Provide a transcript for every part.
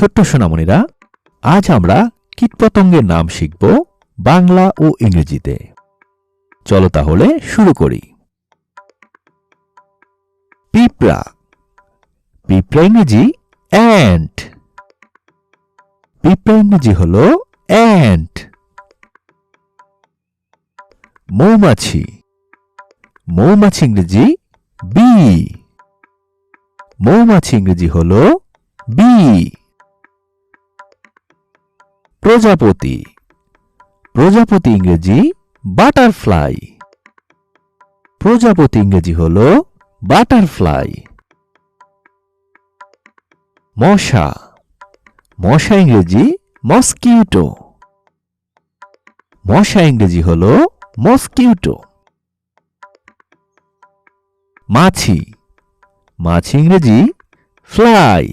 ছোট্ট সোনামণিরা, আজ আমরা কীটপতঙ্গের নাম শিখব বাংলা ও ইংরেজিতে। চলো তাহলে শুরু করি। পিঁপড়া। পিঁপড়া ইংরেজি অ্যান্ট। পিঁপড়া ইংরেজি হল অ্যান্ট। মৌমাছি। মৌমাছি ইংরেজি বি। মৌমাছি ইংরেজি হল বি। প্রজাপতি। প্রজাপতি ইংরেজি বাটারফ্লাই। প্রজাপতি ইংরেজি হল বাটারফ্লাই। মশা। মশা ইংরেজি মসকিউটো। মশা ইংরেজি হল মসকিউটো। মাছি। মাছি ইংরেজি ফ্লাই।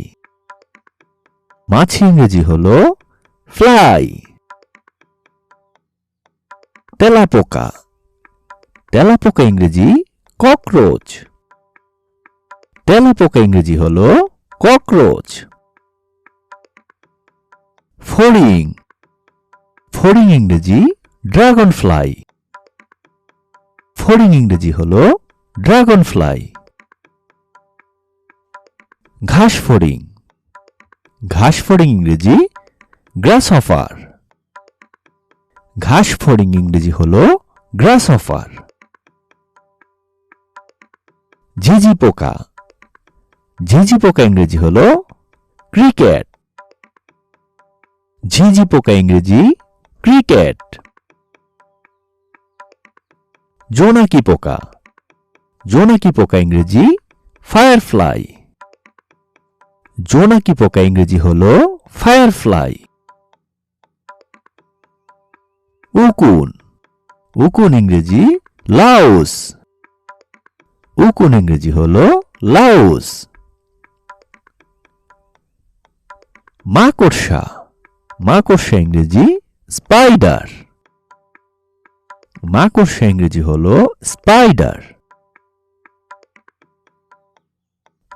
মাছি ইংরেজি হল ফ্লাই। তেলাপোকা। তেলাপোকা ইংরেজি ককরোচ। তেলাপোকা ইংরেজি হল ককরোচ। ফড়িং। ফড়িং ইংরেজি ড্রাগন ফ্লাই। ফড়িং ইংরেজি হল ড্রাগন ফ্লাই। ঘাস ফড়িং। ঘাস ফড়িং ইংরেজি গ্রাসহপার। ঘাস ফড়িং ইংরেজি হল গ্রাসহপার। ঝিঁঝি পোকা। ঝিঁঝি পোকা ইংরেজি হল ক্রিকেট। ঝিঁঝি পোকা ইংরেজি ক্রিকেট। জোনাকি পোকা। জোনাকি পোকা ইংরেজি ফায়ারফ্লাই। জোনাকি পোকা ইংরেজি হল ফায়ারফ্লাই। উকুন। উকুন ইংরেজি লাউস। উকুন ইংরেজি হল লাউস। মাকড়সা। মাকড়সা ইংরেজি স্পাইডার। মাকড়সা ইংরেজি হল স্পাইডার।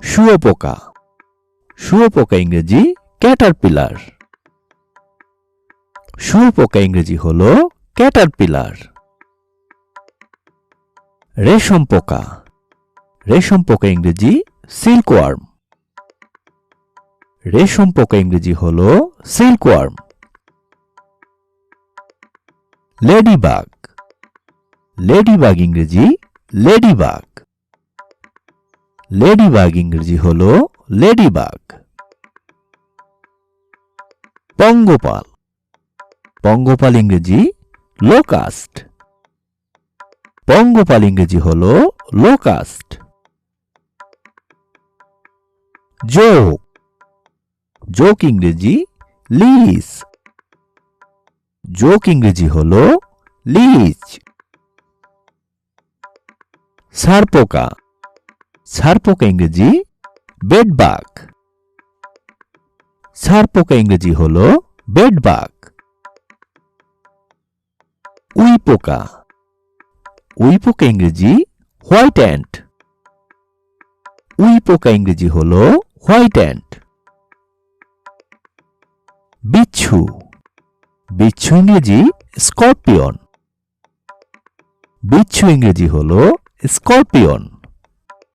শুঁয়োপোকা। শুঁয়োপোকা ইংরেজি ক্যাটারপিলার। শুঁয়োপোকা ইংরেজি হল ক্যাটারপিলার। রেশম পোকা। রেশম পোকা ইংরেজি সিল্কওয়ার্ম। রেশম পোকা ইংরেজি হল সিল্কওয়ার্ম। লেডিবাগ। লেডিবাগ ইংরেজি লেডিবাগ। লেডিবাগ ইংরেজি হল লেডিবাগ। পঙ্গপাল। পঙ্গপাল ইংরেজি লোকাস্ট। পঙ্গপাল ইংরেজি হল লোকাস্ট। জোক। জোক ইংরেজি লিস। জোক ইংরেজি হল লিচ। ছারপোকা। ছারপোকা ইংরেজি বেডবাগ। ছারপোকা ইংরেজি হল বেডবাগ। উইপোকা। উইপোকা ইংরেজি হোয়াইট অ্যান্ট। উইপোকা ইংরেজি হল হোয়াইট অ্যান্ট। বিচ্ছু। বিচ্ছু ইংরেজি স্করপিয়ন। বিচ্ছু ইংরেজি হল স্করপিয়ন।